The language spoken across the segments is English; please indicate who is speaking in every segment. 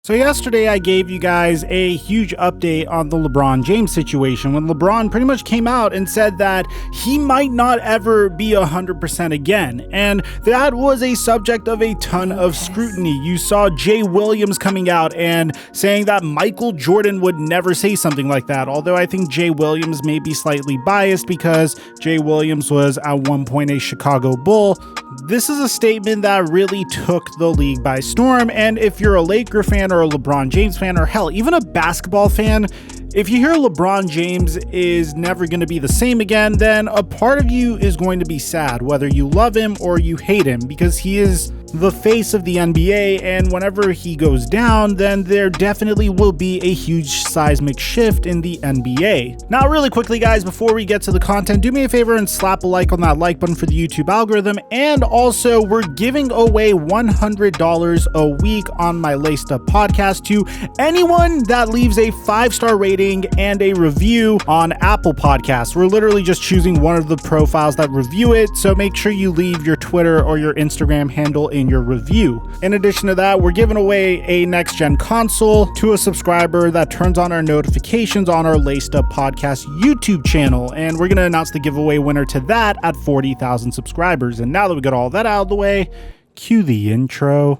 Speaker 1: So yesterday I gave you guys a huge update on the LeBron James situation when LeBron pretty much came out and said that he might not ever be 100% again. And that was a subject of a ton of scrutiny. You saw Jay Williams coming out and saying that Michael Jordan would never say something like that. Although I think Jay Williams may be slightly biased because Jay Williams was at one point a Chicago Bull. This is a statement that really took the league by storm, and if you're a Laker fan or a LeBron James fan, or hell, even a basketball fan, if you hear LeBron James is never going to be the same again, then a part of you is going to be sad, whether you love him or you hate him, because he is the face of the NBA, and whenever he goes down, then there definitely will be a huge seismic shift in the NBA. Now, really quickly, guys, before we get to the content, do me a favor and slap a like on that like button for the YouTube algorithm, and also we're giving away $100 a week on my Laced Up podcast to anyone that leaves a 5-star rating and a review on Apple Podcasts. We're literally just choosing one of the profiles that review it, so make sure you leave your Twitter or your Instagram handle in your review. In addition to that, we're giving away a next-gen console to a subscriber that turns on our notifications on our Laced Up Podcast YouTube channel, and we're going to announce the giveaway winner to that at 40,000 subscribers. And now that we got all that out of the way, cue the intro.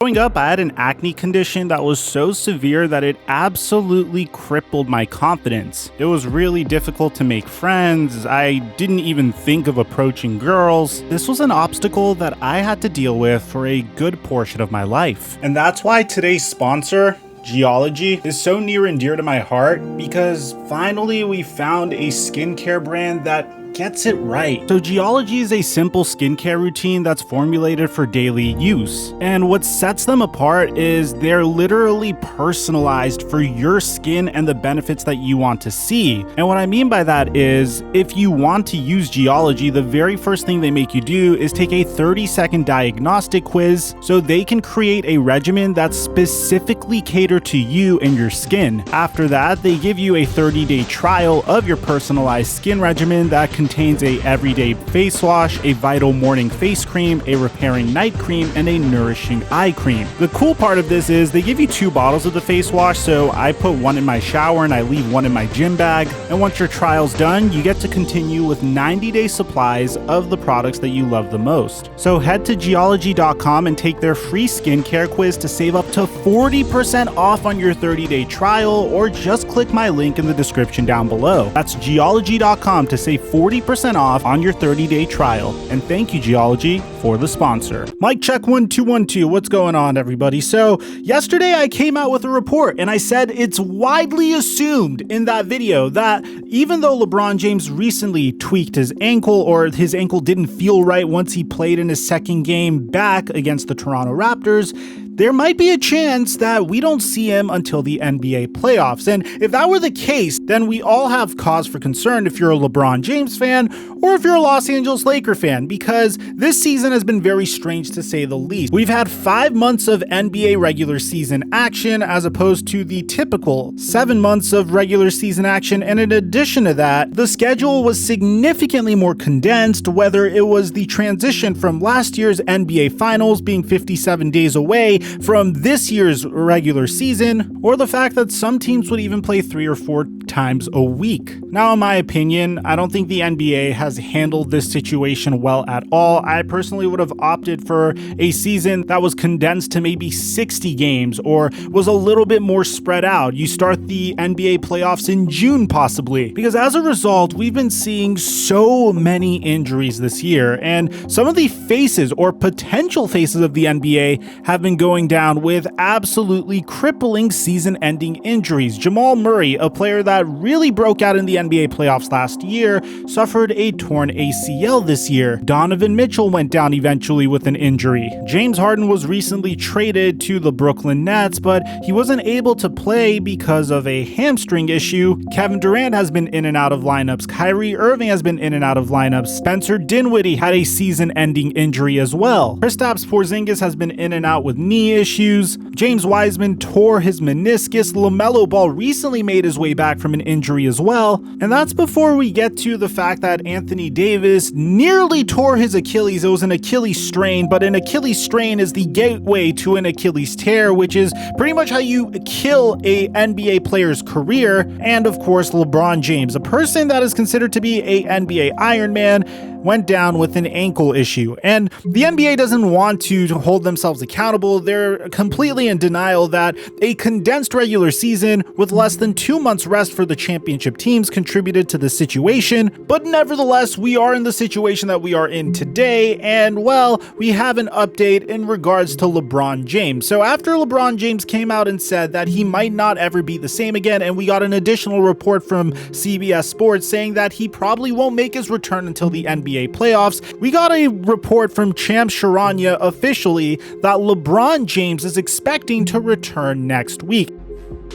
Speaker 1: Growing up, I had an acne condition that was so severe that it absolutely crippled my confidence. It was really difficult to make friends. I didn't even think of approaching girls. This was an obstacle that I had to deal with for a good portion of my life. And that's why today's sponsor, Geology, is so near and dear to my heart, because finally we found a skincare brand that gets it right. So Geology is a simple skincare routine that's formulated for daily use. And what sets them apart is they're literally personalized for your skin and the benefits that you want to see. And what I mean by that is, if you want to use Geology, the very first thing they make you do is take a 30-second diagnostic quiz so they can create a regimen that's specifically catered to you and your skin. After that, they give you a 30-day trial of your personalized skin regimen that contains a everyday face wash, a vital morning face cream, a repairing night cream, and a nourishing eye cream. The cool part of this is they give you 2 bottles of the face wash, so I put one in my shower and I leave one in my gym bag. And once your trial's done, you get to continue with 90-day supplies of the products that you love the most. So head to geology.com and take their free skincare quiz to save up to 40% off on your 30-day trial, or just click my link in the description down below. That's geology.com to save 40% off on your 30-day trial. And thank you, Geology, for the sponsor. Mic check 1 2 1 2. What's going on, everybody? So yesterday I came out with a report and I said it's widely assumed in that video that even though LeBron James recently tweaked his ankle, or his ankle didn't feel right once he played in his second game back against the Toronto Raptors, there might be a chance that we don't see him until the NBA playoffs. And if that were the case, then we all have cause for concern if you're a LeBron James fan or if you're a Los Angeles Laker fan, because this season has been very strange to say the least. We've had 5 months of NBA regular season action as opposed to the typical 7 months of regular season action. And in addition to that, the schedule was significantly more condensed, whether it was the transition from last year's NBA Finals being 57 days away from this year's regular season, or the fact that some teams would even play 3 or 4 times a week. Now, in my opinion, I don't think the NBA has handled this situation well at all. I personally would have opted for a season that was condensed to maybe 60 games, or was a little bit more spread out. You start the NBA playoffs in June possibly, because as a result, we've been seeing so many injuries this year, and some of the faces or potential faces of the NBA have been going down with absolutely crippling season-ending injuries. Jamal Murray, a player that really broke out in the NBA playoffs last year, suffered a torn ACL this year. Donovan Mitchell went down eventually with an injury. James Harden was recently traded to the Brooklyn Nets, but he wasn't able to play because of a hamstring issue. Kevin Durant has been in and out of lineups. Kyrie Irving has been in and out of lineups. Spencer Dinwiddie had a season-ending injury as well. Kristaps Porzingis has been in and out with knee issues. James Wiseman tore his meniscus. LaMelo Ball recently made his way back from an injury as well. And that's before we get to the fact that Anthony Davis nearly tore his Achilles. It was an Achilles strain, but an Achilles strain is the gateway to an Achilles tear, which is pretty much how you kill a NBA player's career. And of course, LeBron James, a person that is considered to be a NBA Iron Man, went down with an ankle issue. And the NBA doesn't want to hold themselves accountable. They're completely in denial that a condensed regular season with less than 2 months rest for the championship teams contributed to the situation. But nevertheless, we are in the situation that we are in today. And well, we have an update in regards to LeBron James. So after LeBron James came out and said that he might not ever be the same again, and we got an additional report from CBS Sports saying that he probably won't make his return until the NBA playoffs, we got a report from Champ Charania officially that LeBron James is expecting to return next week.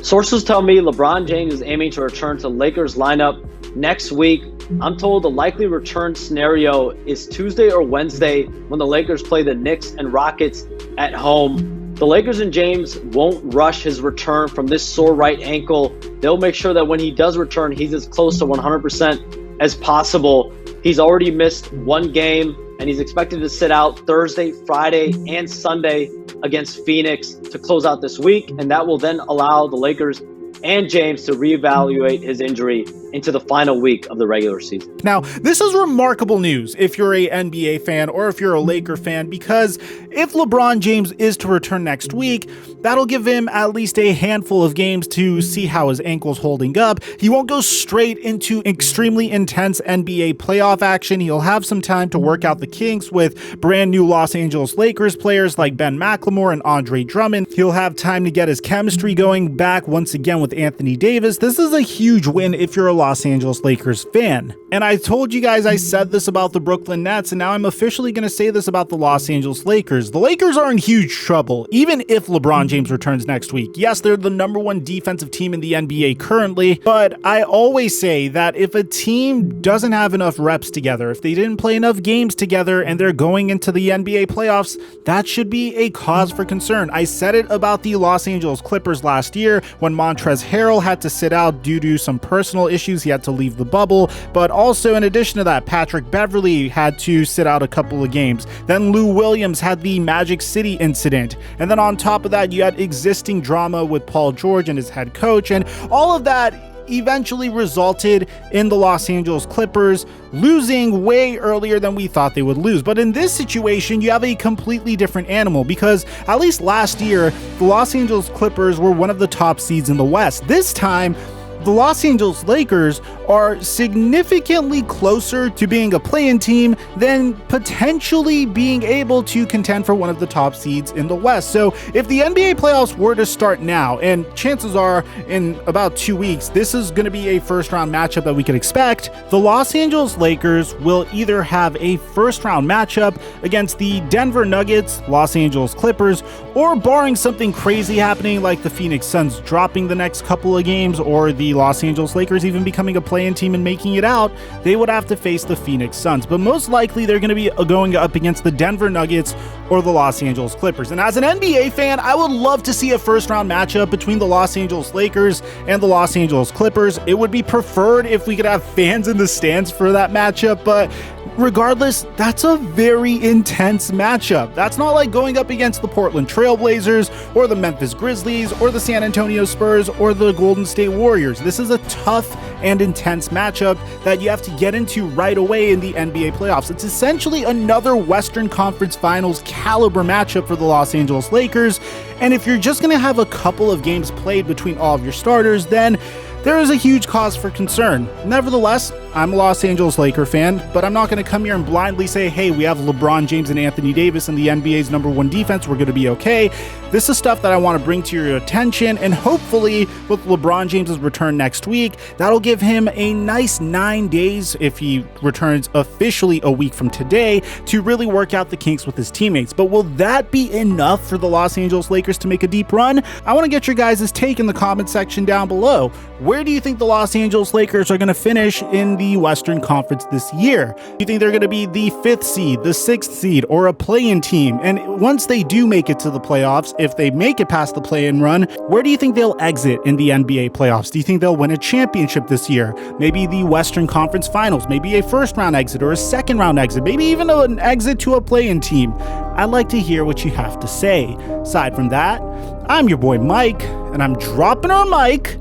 Speaker 2: Sources tell me LeBron James is aiming to return to Lakers lineup next week. I'm told the likely return scenario is Tuesday or Wednesday when the Lakers play the Knicks and Rockets at home. The Lakers and James won't rush his return from this sore right ankle. They'll make sure that when he does return, he's as close to 100% as possible. He's already missed one game, and he's expected to sit out Thursday, Friday, and Sunday against Phoenix to close out this week, and that will then allow the Lakers and James to reevaluate his injury into the final week of the regular season.
Speaker 1: Now, this is remarkable news if you're a NBA fan or if you're a Laker fan, because if LeBron James is to return next week, that'll give him at least a handful of games to see how his ankle's holding up. He won't go straight into extremely intense NBA playoff action. He'll have some time to work out the kinks with brand new Los Angeles Lakers players like Ben McLemore and Andre Drummond. He'll have time to get his chemistry going back once again with Anthony Davis. This is a huge win if you're a Los Angeles Lakers fan. And I told you guys I said this about the Brooklyn Nets, and now I'm officially going to say this about the Los Angeles Lakers. The Lakers are in huge trouble, even if LeBron James returns next week. Yes, they're the #1 defensive team in the NBA currently, but I always say that if a team doesn't have enough reps together, if they didn't play enough games together and they're going into the NBA playoffs, that should be a cause for concern. I said it about the Los Angeles Clippers last year when Montrezl Harrell had to sit out due to some personal issues. He had to leave the bubble, but also in addition to that, Patrick Beverley had to sit out a couple of games. Then Lou Williams had the Magic City incident. And then on top of that, you had existing drama with Paul George and his head coach, and all of that eventually resulted in the Los Angeles Clippers losing way earlier than we thought they would lose. But in this situation, you have a completely different animal, because at least last year, the Los Angeles Clippers were one of the top seeds in the West. This time, the Los Angeles Lakers are significantly closer to being a play-in team than potentially being able to contend for one of the top seeds in the West. So if the NBA playoffs were to start now, and chances are in about 2 weeks, this is going to be a first-round matchup that we could expect, the Los Angeles Lakers will either have a first-round matchup against the Denver Nuggets, Los Angeles Clippers, or barring something crazy happening like the Phoenix Suns dropping the next couple of games, or the Los Angeles Lakers even becoming a play-in team and making it out, they would have to face the Phoenix Suns. But most likely they're going to be going up against the Denver Nuggets or the Los Angeles Clippers. And as an NBA fan, I would love to see a first-round matchup between the Los Angeles Lakers and the Los Angeles Clippers. It would be preferred if we could have fans in the stands for that matchup, but regardless, that's a very intense matchup. That's not like going up against the Portland Trail Blazers or the Memphis Grizzlies or the San Antonio Spurs or the Golden State Warriors. This is a tough and intense matchup that you have to get into right away in the NBA playoffs. It's essentially another Western Conference Finals caliber matchup for the Los Angeles Lakers. And if you're just going to have a couple of games played between all of your starters, then there is a huge cause for concern. Nevertheless, I'm a Los Angeles Laker fan, but I'm not going to come here and blindly say, hey, we have LeBron James and Anthony Davis in the NBA's #1 defense. We're going to be okay. This is stuff that I want to bring to your attention, and hopefully with LeBron James's return next week, that'll give him a nice 9 days, if he returns officially a week from today, to really work out the kinks with his teammates. But will that be enough for the Los Angeles Lakers to make a deep run? I want to get your guys' take in the comment section down below. Where do you think the Los Angeles Lakers are going to finish in the Western Conference this year? Do you think they're going to be the 5th seed, the 6th seed, or a play-in team? And once they do make it to the playoffs, if they make it past the play-in run, where do you think they'll exit in the NBA playoffs? Do you think they'll win a championship this year? Maybe the Western Conference Finals, maybe a first-round exit or a second-round exit, maybe even an exit to a play-in team? I'd like to hear what you have to say. Aside from that, I'm your boy Mike, and I'm dropping our mic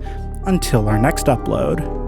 Speaker 1: until our next upload.